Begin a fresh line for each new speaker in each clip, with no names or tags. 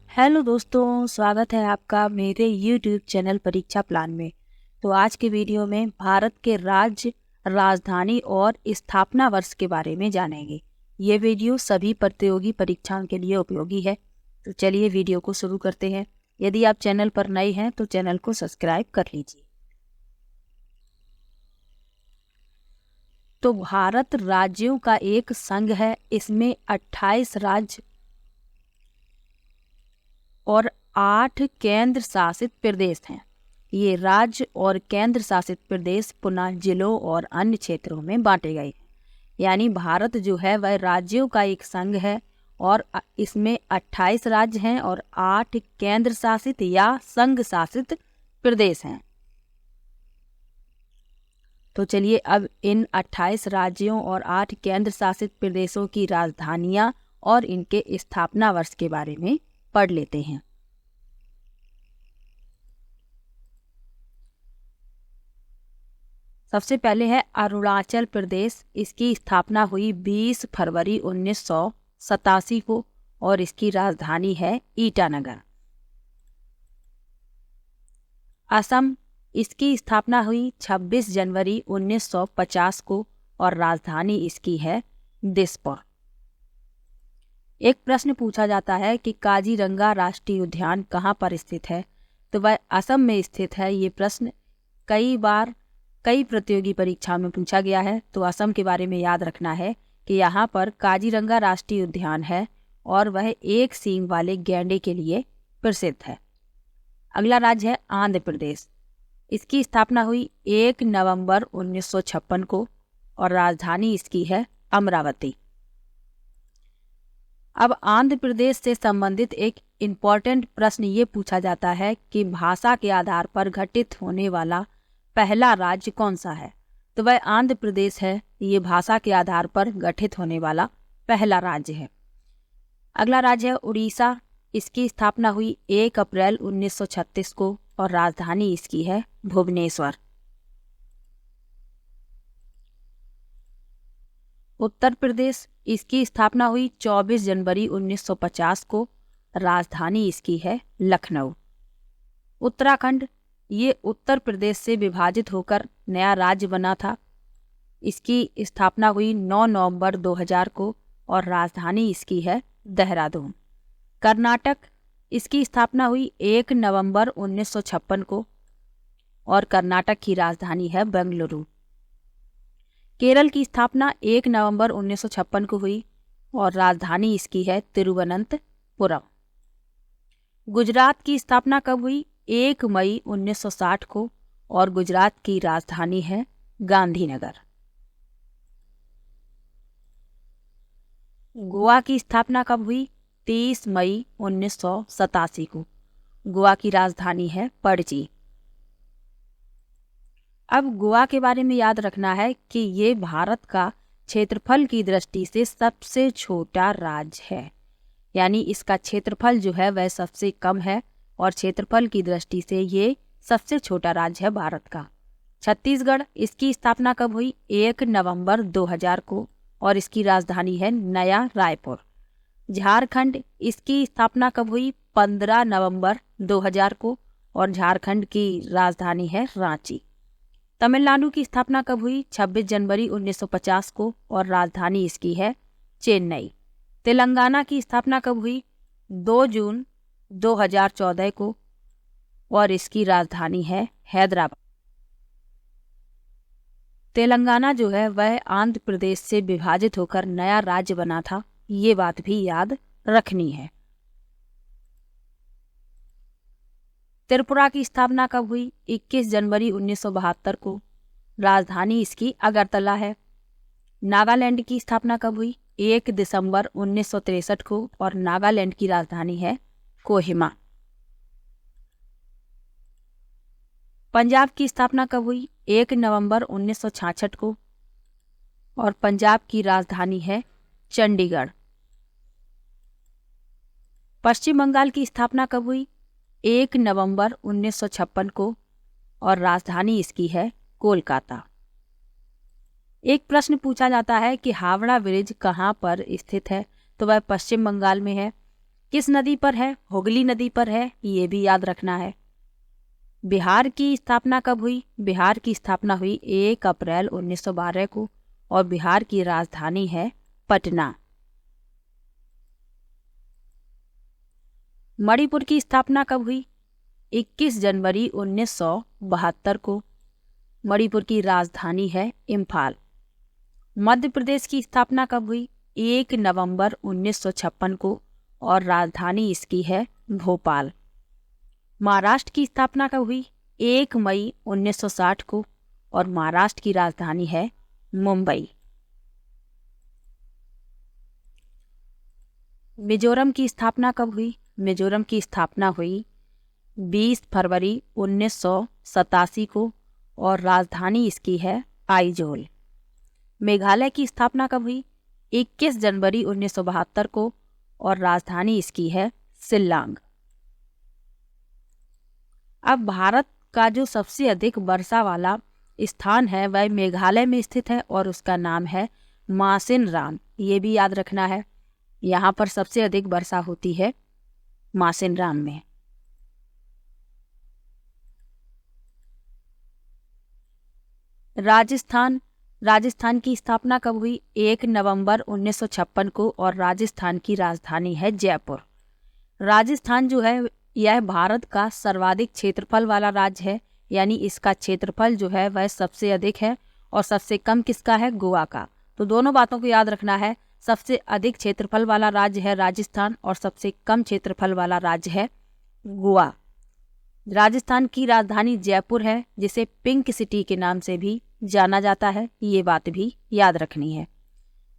Hello दोस्तों, स्वागत है आपका मेरे YouTube चैनल परीक्षा प्लान में। तो आज के वीडियो में भारत के राज्य, राजधानी और स्थापना वर्ष के बारे में जानेंगे। ये वीडियो सभी प्रतियोगी परीक्षाओं के लिए उपयोगी है। तो चलिए वीडियो को शुरू करते हैं। यदि आप चैनल पर नए हैं तो चैनल को सब्सक्राइब कर लीजिए। तो भारत राज्यों का एक संघ है। इसमें 28 राज्य और 8 केंद्र शासित प्रदेश हैं। ये राज्य और केंद्र शासित प्रदेश पुनः जिलों और अन्य क्षेत्रों में बांटे गए हैं। यानी भारत जो है वह राज्यों का एक संघ है और इसमें 28 राज्य हैं और 8 केंद्र शासित या संघ शासित प्रदेश हैं। तो चलिए अब इन 28 राज्यों और 8 केंद्र शासित प्रदेशों की राजधानियां और इनके स्थापना वर्ष के बारे में पढ़ लेते हैं। सबसे पहले है अरुणाचल प्रदेश। इसकी स्थापना हुई 20 फरवरी 1987 को और इसकी राजधानी है ईटानगर। असम, इसकी स्थापना हुई 26 जनवरी 1950 को और राजधानी इसकी है दिसपुर। एक प्रश्न पूछा जाता है कि काजीरंगा राष्ट्रीय उद्यान कहाँ पर स्थित है, तो वह असम में स्थित है। ये प्रश्न कई प्रतियोगी परीक्षाओं में पूछा गया है। तो असम के बारे में याद रखना है कि यहाँ पर काजीरंगा राष्ट्रीय उद्यान है और वह एक सींग वाले गैंडे के लिए प्रसिद्ध है। अगला राज्य है आंध्र प्रदेश। इसकी स्थापना हुई 1 नवंबर 1956 को और राजधानी इसकी है अमरावती। अब आंध्र प्रदेश से संबंधित एक इम्पॉर्टेंट प्रश्न ये पूछा जाता है कि भाषा के आधार पर गठित होने वाला पहला राज्य कौन सा है, तो वह आंध्र प्रदेश है। ये भाषा के आधार पर गठित होने वाला पहला राज्य है। अगला राज्य है उड़ीसा। इसकी स्थापना हुई 1 अप्रैल 1936 को और राजधानी इसकी है भुवनेश्वर। उत्तर प्रदेश, इसकी स्थापना हुई 24 जनवरी 1950 को, राजधानी इसकी है लखनऊ। उत्तराखंड, ये उत्तर प्रदेश से विभाजित होकर नया राज्य बना था। इसकी स्थापना हुई 9 नवंबर 2000 को और राजधानी इसकी है देहरादून। कर्नाटक, इसकी स्थापना हुई 1 नवंबर 1956 को और कर्नाटक की राजधानी है बेंगलुरु। केरल की स्थापना 1 नवंबर 1956 को हुई और राजधानी इसकी है तिरुवनंतपुरम। गुजरात की स्थापना कब हुई? 1 मई 1960 को और गुजरात की राजधानी है गांधीनगर। गोवा की स्थापना कब हुई? 30 मई 1987 को। गोवा की राजधानी है पणजी। अब गोवा के बारे में याद रखना है कि ये भारत का क्षेत्रफल की दृष्टि से सबसे छोटा राज्य है। यानी इसका क्षेत्रफल जो है वह सबसे कम है और क्षेत्रफल की दृष्टि से ये सबसे छोटा राज्य है भारत का। छत्तीसगढ़, इसकी स्थापना कब हुई? 1 नवंबर 2000 को और इसकी राजधानी है नया रायपुर। झारखंड, इसकी स्थापना कब हुई? 15 नवंबर 2000 को और झारखंड की राजधानी है रांची। तमिलनाडु की स्थापना कब हुई? 26 जनवरी 1950 को और राजधानी इसकी है चेन्नई। तेलंगाना की स्थापना कब हुई? 2 जून 2014 को और इसकी राजधानी है हैदराबाद। तेलंगाना जो है वह आंध्र प्रदेश से विभाजित होकर नया राज्य बना था। ये बात भी याद रखनी है। त्रिपुरा की स्थापना कब हुई? 21 जनवरी 1972 को, राजधानी इसकी अगरतला है। नागालैंड की स्थापना कब हुई? 1 दिसंबर 1963 को और नागालैंड की राजधानी है कोहिमा। पंजाब की स्थापना कब हुई? 1 नवंबर 1966 को और पंजाब की राजधानी है चंडीगढ़। पश्चिम बंगाल की स्थापना कब हुई? 1 नवंबर 1956 को और राजधानी इसकी है कोलकाता। एक प्रश्न पूछा जाता है कि हावड़ा ब्रिज कहाँ पर स्थित है, तो वह पश्चिम बंगाल में है। किस नदी पर है? हुगली नदी पर है, ये भी याद रखना है। बिहार की स्थापना कब हुई? बिहार की स्थापना हुई 1 अप्रैल 1912 को और बिहार की राजधानी है पटना। मणिपुर की स्थापना कब हुई? 21 जनवरी 1972 को। मणिपुर की राजधानी है इम्फाल। मध्य प्रदेश की स्थापना कब हुई? 1 नवंबर 1956 को और राजधानी इसकी है भोपाल। महाराष्ट्र की स्थापना कब हुई? 1 मई 1960 को और महाराष्ट्र की राजधानी है मुंबई। मिजोरम की स्थापना कब हुई? मिजोरम की स्थापना हुई 20 फरवरी 1987 को और राजधानी इसकी है आइजोल। मेघालय की स्थापना कब हुई? 21 जनवरी 1972 को और राजधानी इसकी है शिल्लांग। अब भारत का जो सबसे अधिक वर्षा वाला स्थान है वह मेघालय में स्थित है और उसका नाम है मासिनराम। ये भी याद रखना है, यहाँ पर सबसे अधिक वर्षा होती है मासिनराम में। राजस्थान की स्थापना कब हुई? 1 नवंबर 1956 को और राजस्थान की राजधानी है जयपुर। राजस्थान जो है यह भारत का सर्वाधिक क्षेत्रफल वाला राज्य है, यानी इसका क्षेत्रफल जो है वह सबसे अधिक है और सबसे कम किसका है? गोवा का। तो दोनों बातों को याद रखना है, सबसे अधिक क्षेत्रफल वाला राज्य है राजस्थान और सबसे कम क्षेत्रफल वाला राज्य है गोवा। राजस्थान की राजधानी जयपुर है, जिसे पिंक सिटी के नाम से भी जाना जाता है, ये बात भी याद रखनी है।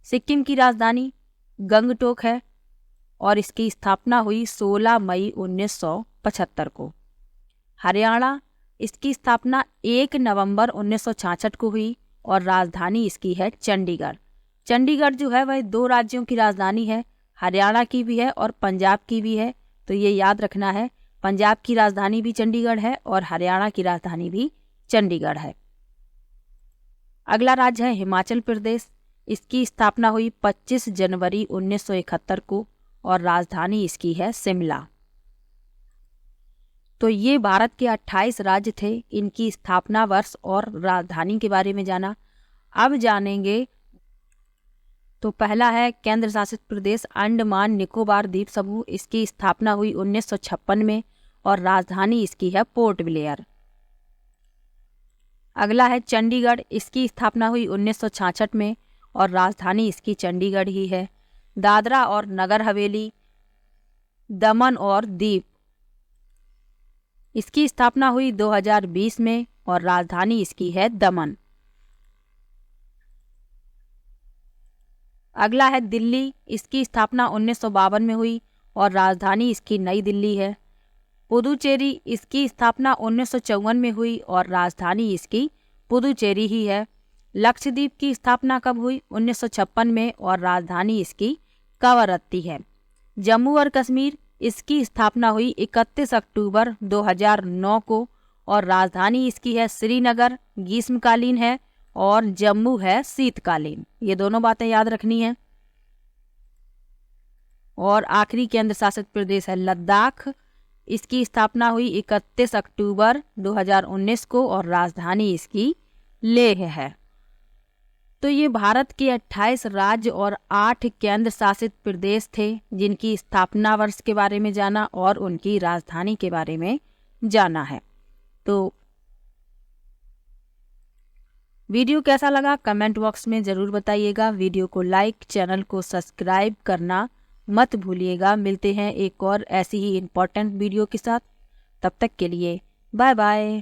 सिक्किम की राजधानी गंगटोक है और इसकी स्थापना हुई 16 मई 1975 को। हरियाणा, इसकी स्थापना 1 नवंबर 1966 को हुई और राजधानी इसकी है चंडीगढ़। चंडीगढ़ जो है वह 2 राज्यों की राजधानी है, हरियाणा की भी है और पंजाब की भी है, तो ये याद रखना है, पंजाब की राजधानी भी चंडीगढ़ है और हरियाणा की राजधानी भी चंडीगढ़ है। अगला राज्य है हिमाचल प्रदेश। इसकी स्थापना हुई 25 जनवरी 1971 को और राजधानी इसकी है शिमला। तो ये भारत के 28 राज्य थे, इनकी स्थापना वर्ष और राजधानी के बारे में जाना। अब जानेंगे, तो पहला है केंद्र शासित प्रदेश अंडमान निकोबार द्वीप समूह। इसकी स्थापना हुई 1956 में और राजधानी इसकी है पोर्ट ब्लेयर। अगला है चंडीगढ़। इसकी स्थापना हुई 1966 में और राजधानी इसकी चंडीगढ़ ही है। दादरा और नगर हवेली, दमन और दीव, इसकी स्थापना हुई 2020 में और राजधानी इसकी है दमन। अगला है दिल्ली। इसकी स्थापना 1952 में हुई और राजधानी इसकी नई दिल्ली है। पुदुचेरी, इसकी स्थापना 1954 में हुई और राजधानी इसकी पुदुचेरी ही है। लक्षद्वीप की स्थापना कब हुई? 1956 में और राजधानी इसकी कवरत्ती है। जम्मू और कश्मीर, इसकी स्थापना हुई 31 अक्टूबर 2009 को और राजधानी इसकी है श्रीनगर, ग्रीष्मकालीन है, और जम्मू है शीतकालीन। ये दोनों बातें याद रखनी है। और आखिरी केंद्र शासित प्रदेश है लद्दाख। इसकी स्थापना हुई 31 अक्टूबर 2019 को और राजधानी इसकी लेह है। तो ये भारत के 28 राज्य और 8 केंद्र शासित प्रदेश थे, जिनकी स्थापना वर्ष के बारे में जाना और उनकी राजधानी के बारे में जाना है। तो वीडियो कैसा लगा कमेंट बॉक्स में ज़रूर बताइएगा। वीडियो को लाइक, चैनल को सब्सक्राइब करना मत भूलिएगा। मिलते हैं एक और ऐसी ही इम्पोर्टेंट वीडियो के साथ, तब तक के लिए बाय बाय।